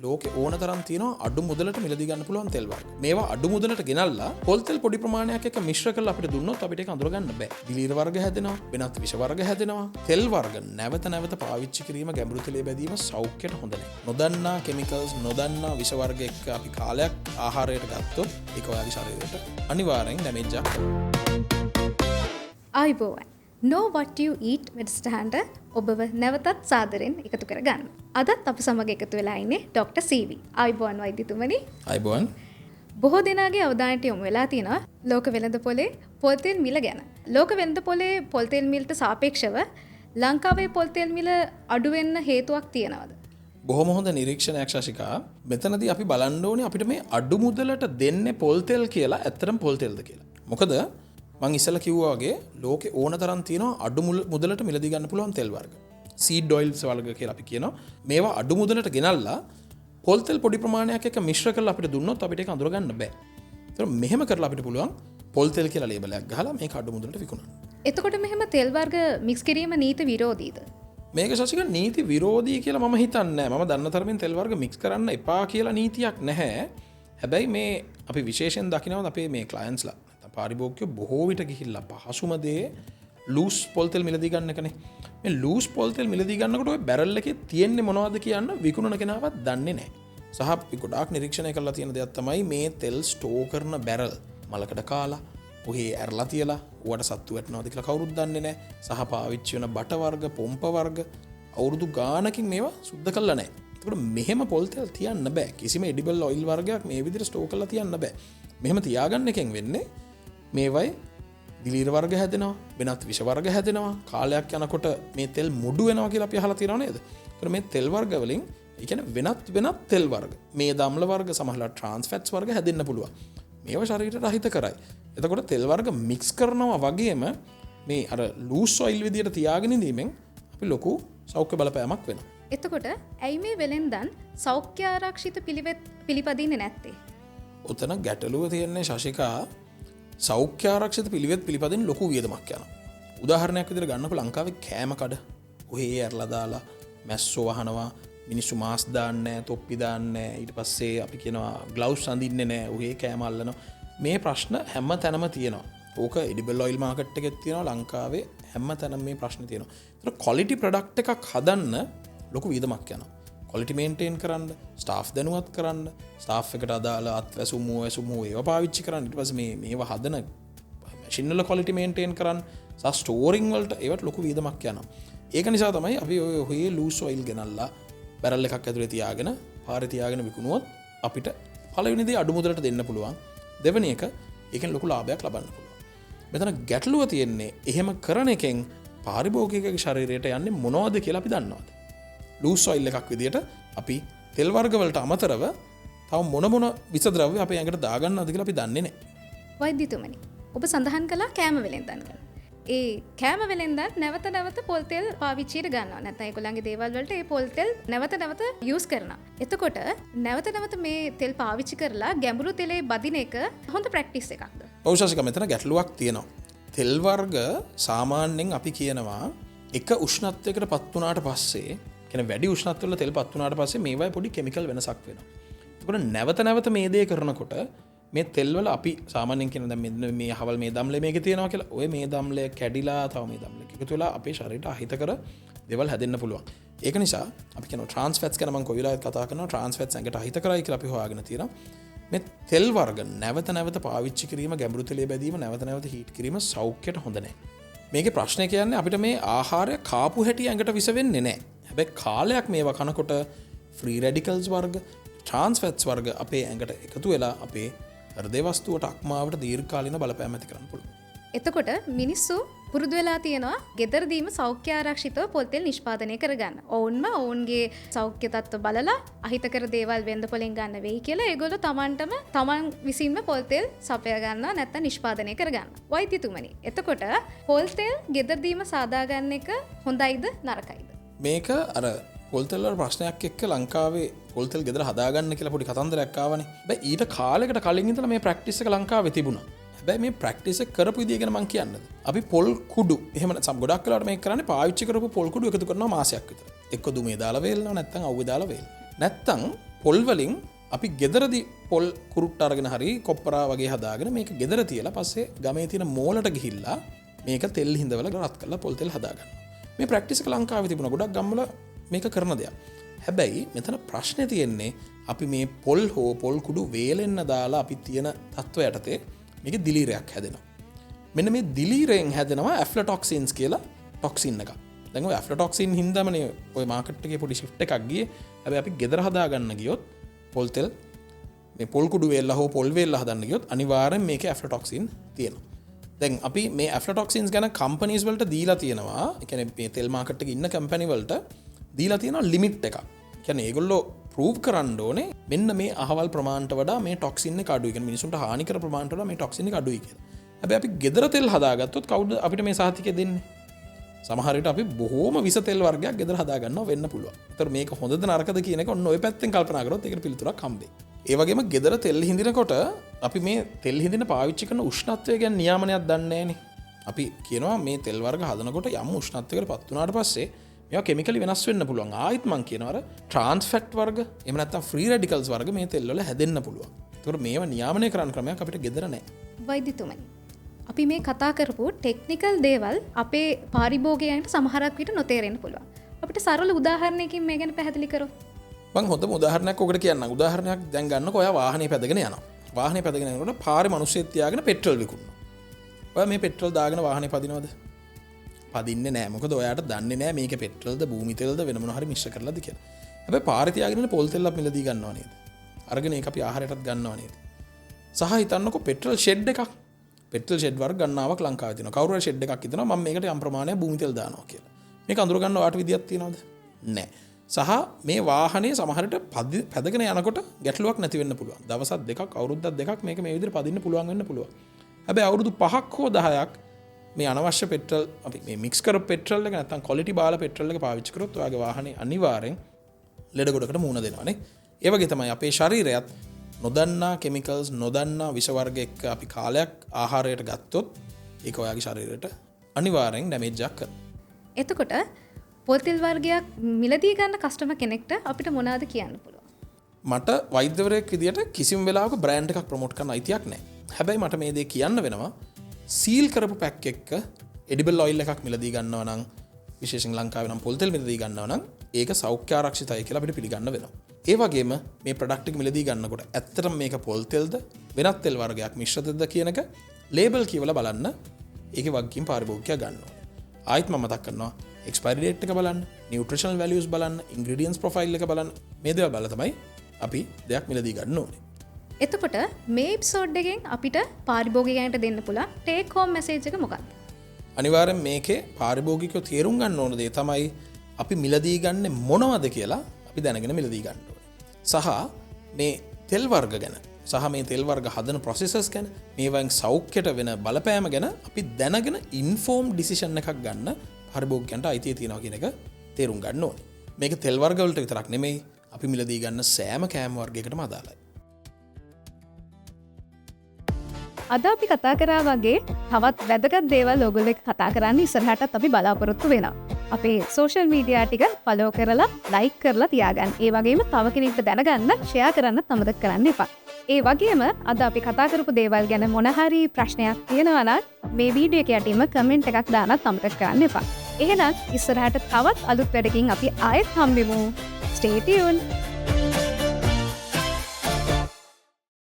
ලෝකේ ඕන තරම් තියෙනවා අඩු මුදලට මිලදී ගන්න පුළුවන් තෙල් වර්ග. මේවා අඩු මුදලට ගෙනල්ලා පොල් තෙල් පොඩි ප්‍රමාණයක් එක්ක මිශ්‍ර කරලා අපිට දුන්නොත් අපිට ඒක අඳුර ගන්න බෑ. දිලීර වර්ග හැදෙනවා, වෙනත් විෂ වර්ග හැදෙනවා. තෙල් වර්ග නැවත නැවත පාවිච්චි කිරීම ගැඹුරු තෙලේ බැදීම සෞඛ්‍යයට හොඳ නැහැ. නොදන්නා කෙමිකල්ස්, නොදන්නා විෂ වර්ග එක්ක අපි කාලයක් ආහාරයට ගත්තොත් ඒක ඔයාගේ ශරීරයට අනිවාර්යෙන් ඩැමේජ් එකක් කරනවා. ආයිබෝවන්. Know what you eat වැඩසටහනට ඔබව නැවතත් සාදරයෙන් එකතු කර ගන්න. අදත් අප සමග එකතු වෙලා ඉන්නේ ඩොක්ටර් සීවි. ආයිබෝවන් වෛද්‍යතුමනි. ආයිබෝවන්. බොහෝ දෙනාගේ අවධානයට යොමු වෙලා තියෙනවා ලෝක වෙළඳ පොලේ පොල් තෙල් මිල ගැන. ලෝක වෙළඳ පොලේ පොල් තෙල් මිලට සාපේක්ෂව ලංකාවේ පොල් තෙල් මිල අඩු වෙන්න හේතුවක් තියනවද? බොහොම හොඳ නිරීක්ෂණයක් ශාසිකා. මෙතනදී අපි බලන්න ඕනේ අපිට මේ අඩු මුදලට දෙන්නේ පොල් තෙල් කියලා ඇත්තටම පොල් තෙල්ද කියලා. මොකද මං ඉස්සෙල්ලා කිව්වා වගේ ලෝකේ ඕන තරම් තියෙනවා අඩු මුදලට මිලදී ගන්න පුළුවන් තෙල් වර්ග. සීඩ් ඔයිල්ස් වර්ග කියලා අපි කියනවා. මේවා අඩු මුදලට ගෙනල්ලා පොල් තෙල් පොඩි ප්‍රමාණයක් එක්ක මිශ්‍ර කරලා අපිට දුන්නොත් අපිට ඒක අඳුර ගන්න බෑ. ඒතර මෙහෙම කරලා අපිට පුළුවන් පොල් තෙල් කියලා ලේබලයක් ගහලා මේක අඩු මුදලට විකුණන්න. එතකොට මෙහෙම තෙල් වර්ග මික්ස් කිරීම නීති විරෝධීද? මේක ශාසික නීති විරෝධී කියලා මම හිතන්නේ නැහැ. මම දන්න තරමින් තෙල් වර්ග මික්ස් කරන්න එපා කියලා නීතියක් නැහැ. හැබැයි මේ අපි විශේෂයෙන් දකිනවා අපේ මේ ක්ලයන්ට්ස්ලා පාරිභෝගිකයෝ බොහෝ විට ගිහිල්ලා පහසුම දේ ලූස් පොල් තෙල් මිලදී ගන්න එකනේ. මේ ලූස් පොල් තෙල් මිලදී ගන්නකොට ඔය බැරල් එකේ තියෙන්නේ මොනවද කියන්න විකුණන කෙනාවත් දන්නේ නැහැ. සහ අපි ගොඩාක් නිරීක්ෂණය කරලා තියෙන දෙයක් තමයි මේ තෙල් ස්ටෝ කරන බැරල් මලකඩ කාලා ඔහේ ඇරලා තියලා ඌට සත්තු වැටෙනවද කියලා කවුරුත් දන්නේ නැහැ. සහ පාවිච්චි වෙන බට වර්ග, පොම්ප වර්ග අවුරුදු ගානකින් මේවා සුද්ධ කරලා නැහැ. ඒකට මෙහෙම පොල් තෙල් තියන්න බෑ. කිසිම එඩිබල් ඔයිල් වර්ගයක් මේ විදිහට ස්ටෝ කරලා තියන්න බෑ. මෙහෙම තියාගන්න එකෙන් වෙන්නේ මේවයි දිලීර වර්ග හැදෙනවා, වෙනත් විෂ වර්ග හැදෙනවා. කාලයක් යනකොට මේ තෙල් මුඩු වෙනවා කියලා අපි අහලා තියෙනව නේද? ඒතර මේ තෙල් වර්ග වලින් ඒ කියන්නේ වෙනත් තෙල් වර්ග, මේ දම්ල වර්ග සමහරලා ට්‍රාන්ස් ෆැට්ස් වර්ග හැදෙන්න පුළුවන්. මේවා ශරීරයට අහිත කරයි. එතකොට තෙල් වර්ග මික්ස් කරනවා වගේම මේ අර ලූස් ඔයිල් විදියට තියාගෙන ඉඳීමෙන් අපි ලොකු සෞඛ්‍ය බලපෑමක් වෙනවා. එතකොට ඇයි මේ වෙලෙන්දන් සෞඛ්‍ය ආරක්ෂිත පිළිවෙත් පිළිපදින්නේ නැත්තේ? ඔතන ගැටලුව තියෙන්නේ ශශිකා සෞඛ්‍ය ආරක්ෂිත පිළිවෙත් පිළිපදින්න ලොකු වියදමක් යනවා. උදාහරණයක් විදිහට ගන්නකො ලංකාවේ කෑම කඩ ඔහේ ඇරලා දාලා මැස්සෝ වහනවා, මිනිස්සු මාස් දාන්නේ නැහැ, තොප්පි දාන්නේ නැහැ, ඊට පස්සේ අපි කියනවා ග්ලව්ස් අඳින්නේ නැහැ, ඔහේ කෑම අල්ලනවා. මේ ප්‍රශ්න හැම තැනම තියෙනවා. ඕක එඩිබල් ඔයිල් මාකට් එකෙත් තියෙනවා, ලංකාවේ හැම තැනම මේ ප්‍රශ්න තියෙනවා. ඒතර ක්වොලිටි ප්‍රොඩක්ට් එකක් හදන්න ලොකු වියදමක් යනවා. ක්වොලිටි මේන්ටේන් කරන්න, ස්ටාෆ් දැනුවත් කරන්න, ස්ටාෆ් එකට අදාළ අත්වැසුම් ඒවා පාවිච්චි කරන්න, ඊට පස්සේ මේවා හදන මැෂින් වල ක්වොලිටි මේන්ටේන් කරන්න, සහ ස්ටෝරින් වලට ඒවට ලොකු වියදමක් යනවා. ඒක නිසා තමයි අපි ඔය ලූස් ඔයිල් ගෙනල්ලා බැරල් එකක් ඇතුලේ තියාගෙන පාරේ තියාගෙන විකුණුවොත් අපිට පළවෙනි දේ අඩු මුදලට දෙන්න පුළුවන්. දෙවෙනි එක ඒකෙන් ලොකු ලාභයක් ලබන්න පුළුවන්. මෙතන ගැටලුව තියෙන්නේ එහෙම කරන එකෙන් පාරිභෝගිකගේ ශරීරයට යන්නේ මොනවද කියලා අපි දන්නවද? ලූස් ඔයිල් එකක් විදියට අපි තෙල් වර්ග වලට අමතරව තව මොන විෂද්‍රව්‍ය අපේ ඇඟට දාගන්නවද කියලා අපි දන්නේ නැහැ. වෛද්‍යතුමනි, ඔබ සඳහන් කළා කෑම වෙලෙන්දන් ගැන. ඒ කෑම වෙලෙන්දන් නැවත පොල් තෙල් පාවිච්චියට ගන්නවා. නැත්නම් ඒගොල්ලන්ගේ දේවල් වලට ඒ පොල් තෙල් නැවත යූස් කරනවා. එතකොට නැවත මේ තෙල් පාවිච්චි කරලා ගැඹුරු තෙලේ බදින එක හොඳ ප්‍රැක්ටිස් එකක්ද? ඔව් ශාසික, මෙතන ගැටලුවක් තියෙනවා. තෙල් වර්ග සාමාන්‍යයෙන් අපි කියනවා එක උෂ්ණත්වයකට පත් වුණාට පස්සේ වැඩි උෂ්ණත්වවල තෙල් පත් වුණාට පස්සේ මේවයි පොඩි කෙමිකල් වෙනසක් වෙනවා. එතකොට නැවත මේ දේ කරනකොට මේ තෙල් වල අපි සාමාන්‍යයෙන් කියන දැන් මෙන්න මේ හවල් මේ දම්ලේ මේකේ තියෙනවා කියලා. ඔය මේ දම්ලේ කැඩිලා තව මේ දම්ලේ එකතු වෙලා අපේ ශරීරයට අහිතකර දේවල් හැදෙන්න පුළුවන්. ඒක නිසා අපි කියනවා ට්‍රාන්ස් ෆැට්ස් ගැන මම කොයි වෙලාවෙත් කතා කරනවා. ට්‍රාන්ස් ෆැට්ස් ඇඟට අහිතකරයි කියලා අපි හොයාගෙන තියෙනවා. මේ තෙල් වර්ග නැවත පාවිච්චි කිරීම, ගැඹුරු තෙලේ බැදීම, නැවත හීට් කිරීම සෞඛ්‍යයට හොඳ නැහැ. මේකේ ප්‍රශ්නේ කියන්නේ අපිට මේ ආහාරය කාපු හැටි ඇඟට විස වෙන්නේ නැහැ. හැබැයි කාලයක් මේවා කනකොට ෆ්‍රී රැඩිකල්ස් වර්ග, ට්‍රාන්ස් ෆැට්ස් වර්ග අපේ ඇඟට එකතු වෙලා අපේ හෘද වස්තුවට අක්මාවට දීර්ඝකාලීන බලපෑම් ඇති කරන්න පුළුවන්. එතකොට මිනිස්සු පුරුදු වෙලා තියෙනවා ගෙදරදීම සෞඛ්‍ය ආරක්ෂිතව පොල් තෙල් නිෂ්පාදනය කරගන්න. ඔවුන්ගේ සෞඛ්‍ය තත්ත්ව බලලා අහිතකර දේවල් වෙළඳ පොලෙන් ගන්න වෙයි කියලා ඒගොල්ලෝ තමන් විසින්ම පොල් තෙල් සපයා ගන්නවා, නැත්නම් නිෂ්පාදනය කරගන්නවා. වෛද්‍යතුමනි, එතකොට පොල් තෙල් ගෙදරදීම සාදා ගන්න එක හොඳයිද නරකයිද? මේක අර පොල් තෙල් වල ප්‍රශ්නයක් එක්ක ලංකාවේ පොල් තෙල් ගෙදර හදාගන්න කියලා පොඩි කතන්දරයක් ආවනේ. හැබැයි ඊට කාලයකට කලින් ඉඳලා මේ ප්‍රැක්ටිස් එක ලංකාවේ තිබුණා. හැබැයි මේ ප්‍රැක්ටිස් එක කරපු විදිය ගැන මම කියන්නද. අපි පොල් කුඩු එහෙම නැත්නම් ගොඩක් වෙලාවට මේක කරන්නේ පාවිච්චි කරපු පොල් කුඩු එකතු කරනවා මාසයක් විතර. එක්ක දුමේ දාලා වේලනවා, නැත්නම් අවුවේ දාලා වේලනවා. නැත්නම් පොල් වලින් අපි ගෙදරදි පොල් කුරුට්ට අරගෙන හරි කොප්පරා වගේ හදාගෙන මේක ගෙදර තියලා පස්සේ ගමේ තියෙන මෝලට ගිහිල්ලා මේක තෙල් හිඳවල රත් කරලා පොල් තෙල් හදාගන්න. මේ ප්‍රැක්ටිස් එක ලංකාවේ තිබුණා. ගොඩක් ගම්වල මේක කරන දෙයක්. හැබැයි මෙතන ප්‍රශ්නේ තියෙන්නේ අපි මේ පොල් හෝ පොල් කුඩු වේලෙන්න දාලා අපි තියෙන තත්ත්වය යටතේ මේක දිලීරයක් හැදෙනවා. මෙන්න මේ දිලීරයෙන් හැදෙනවා ඇෆ්ලටොක්සින්ස් කියලා ටොක්සින් එකක්. දැන් ඔය ඇෆ්ලටොක්සින් හින්දාමනේ ඔය මාකට් එකේ පොඩි ෂිෆ්ට් එකක් ගියේ. හැබැයි අපි ගෙදර හදාගන්න ගියොත් පොල් තෙල් මේ පොල් කුඩු වේල්ලා හෝ පොල් වේල්ලා හදන්න ගියොත් අනිවාර්යෙන් මේකේ ඇෆ්ලටොක්සින් තියෙනවා. දැන් අපි මේ ඇෆ්ලටොක්සින්ස් ගැන කම්පනීස් වලට දීලා තියෙනවා. ඒ කියන්නේ මේ තෙල් මාකට් එකේ ඉන්න කම්පැනි වලට දීලා තියෙනවා ලිමිට් එකක්. ඒ කියන්නේ ඒගොල්ලෝ ප්‍රූව් කරන්න ඕනේ මෙන්න මේ අහවල් ප්‍රමාණයට වඩා මේ ටොක්සින් එක අඩුයි. කියන්නේ මිනිසුන්ට හානි කර ප්‍රමාණයට වඩා මේ ටොක්සින් එක අඩුයි කියලා. හැබැයි අපි ගෙදර තෙල් හදාගත්තොත් කවුද අපිට මේ සහතිකය දෙන්නේ? සමහර විට අපි බොහෝම විස තෙල් වර්ගයක් ගෙදර හදාගන්නවා වෙන්න පුළුවන්. ඒතර මේක හොඳද නරකද කියන එක ඔන්න ඔය පැත්තෙන් කල්පනා කරොත් ඒකට පිළිතුරක් හම්බෙයි. ඒ වගේම ගෙදර තෙල් හිඳිනකොට අපි මේ තෙල් හිඳින පාවිච්චි කරන උෂ්ණත්වය ගැන නියාමනයක් දන්නේ නැහනේ. අපි කියනවා මේ තෙල් වර්ග හදනකොට යම් උෂ්ණත්වයකට පත් වුණාට පස්සේ මේවා කෙමිකලි වෙනස් වෙන්න පුළුවන්. ආයෙත් මං කියනවා අර ට්‍රාන්ස් ෆැට් වර්ග එහෙම නැත්නම් ෆ්‍රී රැඩිකල්ස් වර්ග මේ තෙල් වල හැදෙන්න පුළුවන්. ඒතර මේවා නියාමනය කරන්න ක්‍රමයක් අපිට ගෙදර නැහැ. වෛද්‍යතුමනි, අපි මේ කතා කරපු ටෙක්නිකල් දේවල් අපේ පාරිභෝගිකයන්ට සමහරක් විට නොතේරෙන්න පුළුවන්. අපිට සරල උදාහරණයකින් මේ ගැන පැහැදිලි කරොත්. මං හොඳම උදාහරණයක් ඔකට කියන්නම්. උදාහරණයක් දැන් ගන්නකො ඔයා වාහනේ පැදගෙන යනවා. වාහනේ පැදගෙන යනකොට පාරේ මිනිස්සෙක් තියාගෙන පෙට්‍රල් විකුණනවා. ඔයා මේ පෙට්‍රල් දාගෙන වාහනේ පදිනවද? පදින්නේ නැහැ. මොකද ඔයාට දන්නේ නැහැ මේක පෙට්‍රල්ද භූමි තෙල්ද වෙන මොන හරි මිශ්‍ර කරලාද කියලා. හැබැයි පාරේ තියාගෙන පොල් තෙල්ලක් මිලදී ගන්නවා නේද? අරගෙන ඒක අපි ආහාරයටත් ගන්නවා නේද? සහ හිතන්නකො පෙට්‍රල් ෂෙඩ් එකක්. පෙට්‍රල් ෂෙඩ් වර්ග ගන්නාවක් ලංකාවේ තියෙනවා. කවුරු හරි ෂෙඩ් එකක් හිතනවා මම මේකට යම් ප්‍රමාණයක් භූමි තෙල් දානවා කියලා. මේක අඳුර ගන්න ඔයාට විදියක් තියෙනවද? නැහැ. සහ මේ වාහනේ සමහරට පැදගෙන යනකොට ගැටලුවක් නැති වෙන්න පුළුවන්. දවසක් දෙකක් අවුරුද්දක් දෙකක් මේක මේ විදිහට පදින්න පුළුවන් වෙන්න පුළුවන්. හැබැයි අවුරුදු 5ක් හෝ 10ක් මේ අනවශ්‍ය පෙට්‍රල් අපි මේ මික්ස් කරපු පෙට්‍රල් එක නැත්නම් ක්වොලිටි බාල පෙට්‍රල් එක පාවිච්චි කරොත් ඔයාගේ වාහනේ අනිවාර්යෙන් ලෙඩ ගොඩකට මුහුණ දෙනවානේ. ඒ වගේ තමයි අපේ ශරීරයත් නොදන්නා කෙමිකල්ස් නොදන්නා විෂ වර්ග එක්ක අපි කාලයක් ආහාරයට ගත්තොත් ඒක ඔයාගේ ශරීරයට අනිවාර්යෙන් ඩැමේජ් එකක් කරනවා. එතකොට පොල් තෙල් වර්ගයක් මිලදී ගන්න කස්ටමර් කෙනෙක්ට අපිට මොනවද කියන්න පුළුවන්? මට වෛද්‍යවරයෙක් විදියට කිසිම වෙලාවක බ්‍රෑන්ඩ් එකක් ප්‍රොමෝට් කරන්න අයිතියක් නැහැ. හැබැයි මට මේ දේ කියන්න වෙනවා සීල් කරපු පැක් එක්ක එඩිබල් ඔයිල් එකක් මිලදී ගන්නවා නම් විශේෂයෙන් ලංකාවේ නම් පොල් තෙල් මිලදී ගන්නවා නම් ඒක සෞඛ්‍ය ආරක්ෂිතයි කියලා අපිට පිළිගන්න වෙනවා. ඒ වගේම මේ ප්‍රොඩක්ට් එක මිලදී ගන්නකොට ඇත්තටම මේක පොල් තෙල්ද වෙනත් තෙල් වර්ගයක් මිශ්‍රිතද කියන එක ලේබල් කියවලා බලන්න ඒකේ වගකීම් පාරිභෝගිකයා ගන්නවා. ආයෙත් මම මතක් කරනවා එක්ස්පයරි ඩේට් එක බලන්න, නියුට්‍රිෂනල් වැලියුස් බලන්න, ඉන්ග්‍රීඩියන්ට්ස් ප්‍රොෆයිල් එක බලන්න. මේ දේවල් බලලා තමයි අපි දෙයක් මිලදී ගන්න ඕනේ. එතකොට මේ එපිසෝඩ් එකෙන් අපිට පාරිභෝගිකයන්ට දෙන්න පුළුවන් ටේක් හෝම් මෙසේජ් එක මොකක්ද? අනිවාර්යෙන් මේකේ පාරිභෝගිකයෝ තේරුම් ගන්න ඕන දේ තමයි අපි මිලදී ගන්න මොනවද කියලා අපි දැනගෙන මිලදී ගන්න ඕනේ. සහ මේ තෙල් වර්ග ගැන සහ මේ තෙල් වර්ග හදන ප්‍රොසෙසර්ස් ගැන මේවෙන් සෞඛ්‍යයට වෙන බලපෑම ගැන අපි දැනගෙන ඉන්ෆෝම් ඩිසිෂන් එකක් ගන්න පාරිභෝගිකයන්ට අයිතිය තියෙනවා කියන එක තේරුම් ගන්න ඕනේ. මේක තෙල් වර්ග වලට විතරක් නෙමෙයි අපි මිලදී ගන්න සෑම කෑම වර්ගයකටම අදාළයි. අද අපි කතා කරා වගේ තවත් වැදගත් දේවල් ඔයගොල්ලෝ එක්ක කතා කරන්න ඉස්සරහටත් අපි බලාපොරොත්තු වෙනවා. අපේ සෝෂල් මීඩියා ටික ෆලෝ කරලා ලයික් කරලා තියාගන්න. ඒ වගේම තව කෙනෙක්ට දැනගන්න ෂෙයා කරන්නත් අමතක කරන්න එපා. ඒ වගේම අද අපි කතා කරපු දේවල් ගැන මොන හරි ප්‍රශ්නයක් තියෙනවා නම් මේ වීඩියෝ එක යටින්ම කමෙන්ට් එකක් දාන්නත් අමතක කරන්න එපා. එහෙනම් ඉස්සරහට තවත් අලුත් වැඩකින් අපි ආයෙත් හම්බෙමු. Stay tuned.